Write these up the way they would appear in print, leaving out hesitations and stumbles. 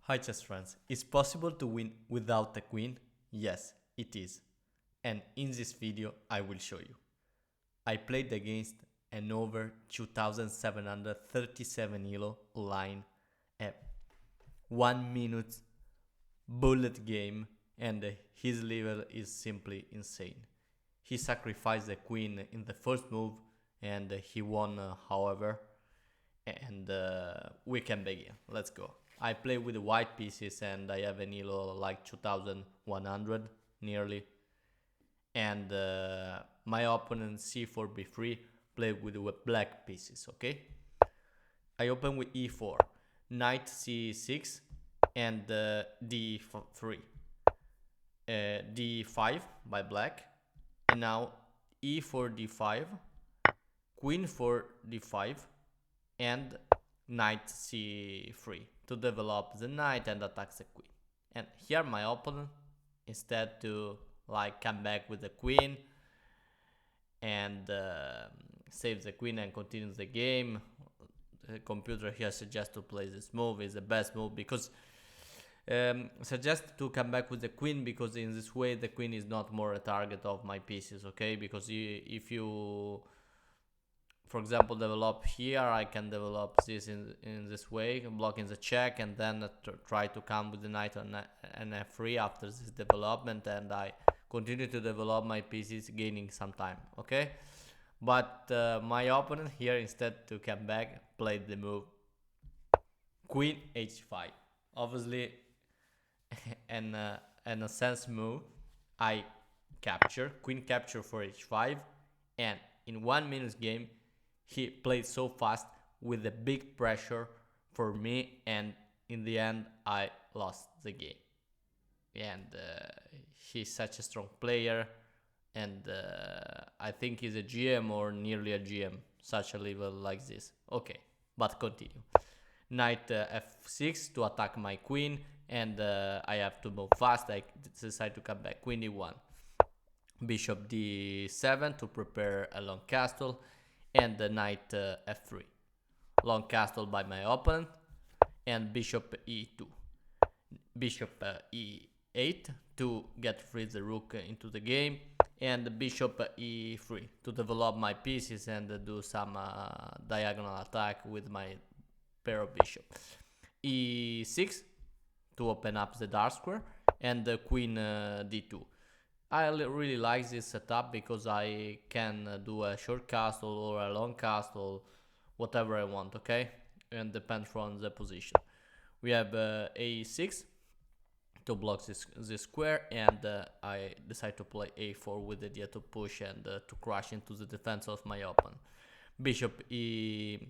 Hi chess friends, is possible to win without a queen? Yes, it is. And in this video I will show you. I played against an over 2737 elo line, a 1 minute bullet game, and his level is simply insane. He sacrificed the queen in the first move and he won however, and we can begin. Let's go. I play with the white pieces and I have an elo like 2100 nearly, and my opponent c4 b3 play with the black pieces. Okay, I open with e4, knight c6, and d3, d5 by black, and now e4 d5, queen for d5, and knight c3 to develop the knight and attack the queen. And here my opponent, instead to like come back with the queen and save the queen and continue the game, the computer here suggests to play this move. Is the best move because suggest to come back with the queen, because in this way the queen is not more a target of my pieces. Okay, because if you, for example, develop here, I can develop this in this way, blocking the check, and then try to come with the knight on an f3 after this development, and I continue to develop my pieces, gaining some time. Okay, but my opponent here, instead to come back, played the move queen h5. Obviously, and a sense move. I capture queen capture for h5, and in 1 minute game he played so fast with a big pressure for me, and in the end I lost the game. And he's such a strong player, and I think he's a GM or nearly a GM, such a level like this. Okay, but continue. Knight f6 to attack my queen, and I have to move fast. I decide to come back. Queen e1, bishop d7 to prepare a long castle, and the knight f3, long castle by my opponent, and bishop e2, bishop e8 to get free the rook into the game, and bishop e3 to develop my pieces and do some diagonal attack with my pair of bishop. E6 to open up the dark square, and the queen d2. I really like this setup because I can do a short castle or a long castle, whatever I want. Okay, and depends from the position. We have a6 to block this square, and I decide to play a4 with the idea to push and to crash into the defense of my opponent. Bishop e7,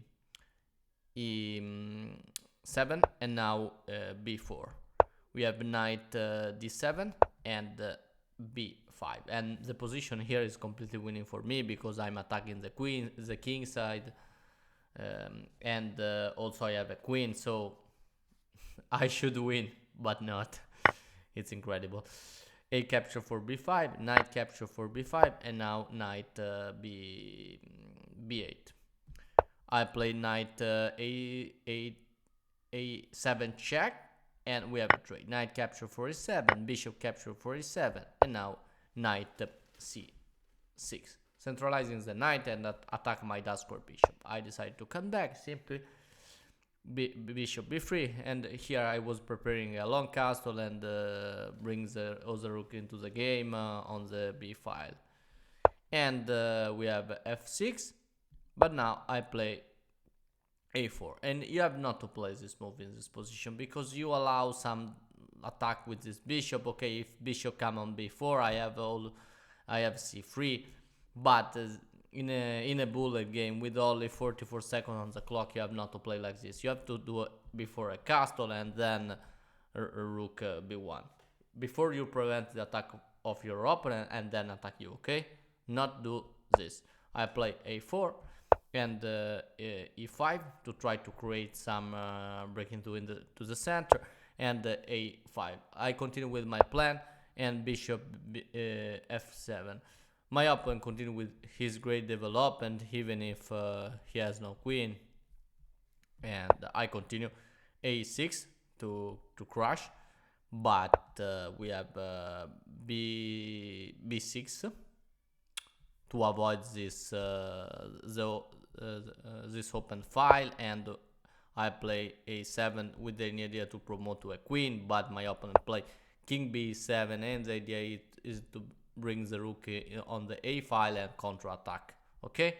and now b4. We have knight d7 and b5, and the position here is completely winning for me because I'm attacking the king side, and also I have a queen, so I should win, but not. It's incredible. A capture for b5, knight capture for b5, and now knight b8. I play knight a7 check, and we have a trade. Knight capture for e7, bishop capture for e7, and now knight c6, centralizing the knight and attack my dark square bishop. I decide to come back, simply bishop b3, and here I was preparing a long castle and bring the other rook into the game on the b file, and we have f6, but now I play a4, and you have not to play this move in this position because you allow some attack with this bishop. Okay, if bishop come on b4, I have c3, but in a bullet game with only 44 seconds on the clock, you have not to play like this. You have to do it before a castle and then a rook b1 before you prevent the attack of your opponent and then attack you. Okay, not do this. I play a4 and e5 to try to create some break into to the center, and a5. I continue with my plan, and bishop f7. My opponent continue with his great development even if he has no queen, and I continue a6 to crush, but we have b6 to avoid this this open file, and I play a7 with the idea to promote to a queen, but my opponent play king b7, and the idea is to bring the rook on the a file and counter attack. Okay,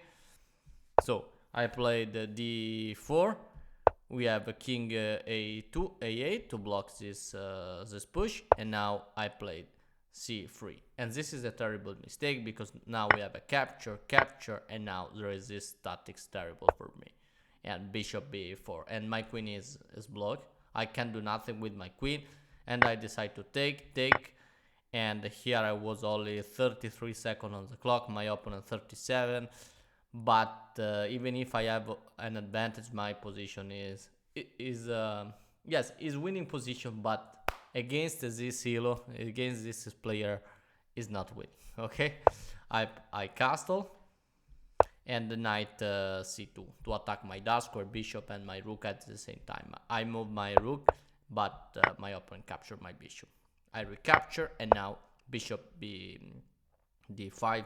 so I played d4. We have a king a2, a8 to block this this push, and now I played c3, and this is a terrible mistake because now we have a capture, and now there is this tactics terrible for me, and bishop b4, and my queen is blocked. I can't do nothing with my queen, and I decide to take, and here I was only 33 seconds on the clock, my opponent 37. But even if I have an advantage, my position is yes, is winning position, but against this hero, against this player, is not winning. Okay, I castle, and the knight c2 to attack my dark square, bishop, and my rook at the same time. I move my rook, but my opponent captured my bishop. I recapture, and now bishop d5.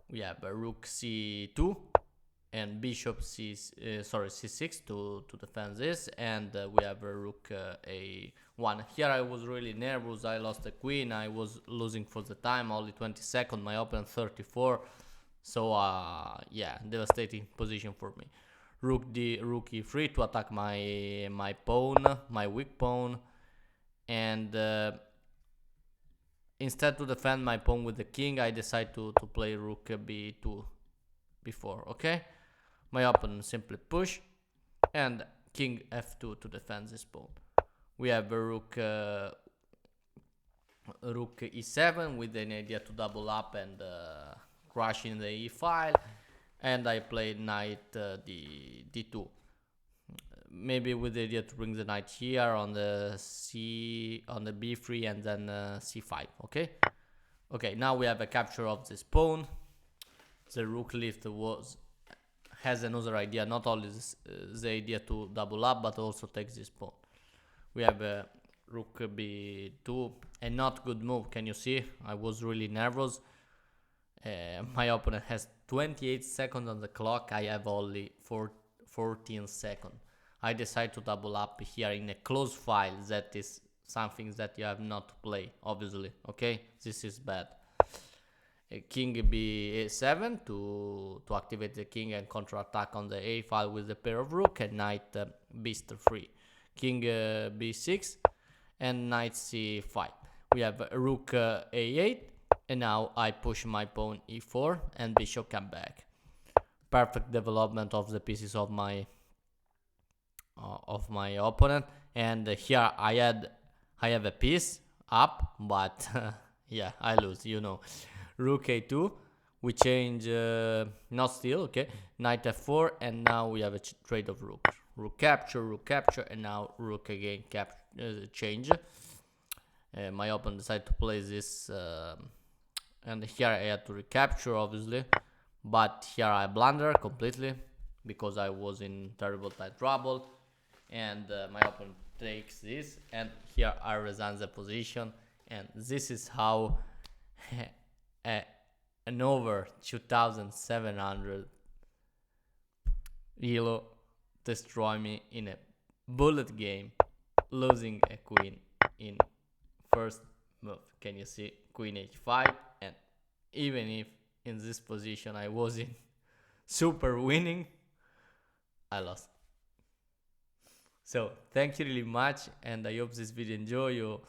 We have a rook c2 and bishop c6 to defend this, and we have a rook a1. Here I was really nervous. I lost the queen. I was losing for the time, only 20 seconds. My opponent 34. So yeah, devastating position for me. Rook e3 to attack my pawn, my weak pawn, and instead to defend my pawn with the king, I decide to play rook b2 before. Okay, my opponent simply push, and king f2 to defend this pawn. We have a rook e7 with an idea to double up and crush in the e file, and I played knight d2. Maybe with the idea to bring the knight here on the b3 and then c5. Okay, now we have a capture of this pawn. The rook lift has another idea, not only the idea to double up, but also takes this pawn. We have a rook b2, a not good move. Can you see? I was really nervous. My opponent has 28 seconds on the clock. I have only 14 seconds. I decide to double up here in a close file. That is something that you have not to play, obviously. Okay, this is bad. King b7 to activate the king and counter attack on the a file with the pair of rook, and knight b3. King b6 and knight c5. We have rook a8, and now I push my pawn e4 and bishop come back. Perfect development of the pieces of my opponent, and here I have a piece up, but yeah, I lose, you know. Rook a2, we change not still. Okay, knight f4, and now we have a trade of rook capture, and now rook again change. My opponent decided to play this, and here I had to recapture, obviously, but here I blunder completely because I was in terrible trouble, and my opponent takes this, and here I resign the position, and this is how an over 2,700 elo destroy me in a bullet game, losing a queen in first move. Can you see? Queen h5, and even if in this position I was in super winning, I lost. So thank you really much, and I hope this video enjoy you.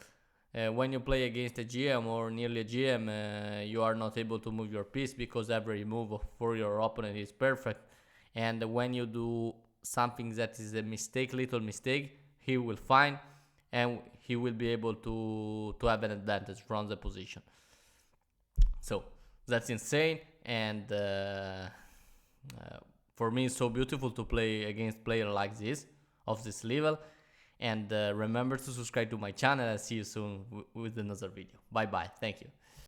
When you play against a GM or nearly a GM, you are not able to move your piece because every move for your opponent is perfect, and when you do something that is a little mistake, he will find, and he will be able to have an advantage from the position. So that's insane, and for me it's so beautiful to play against players like this, of this level. And remember to subscribe to my channel. I'll see you soon with another video. Bye bye. Thank you.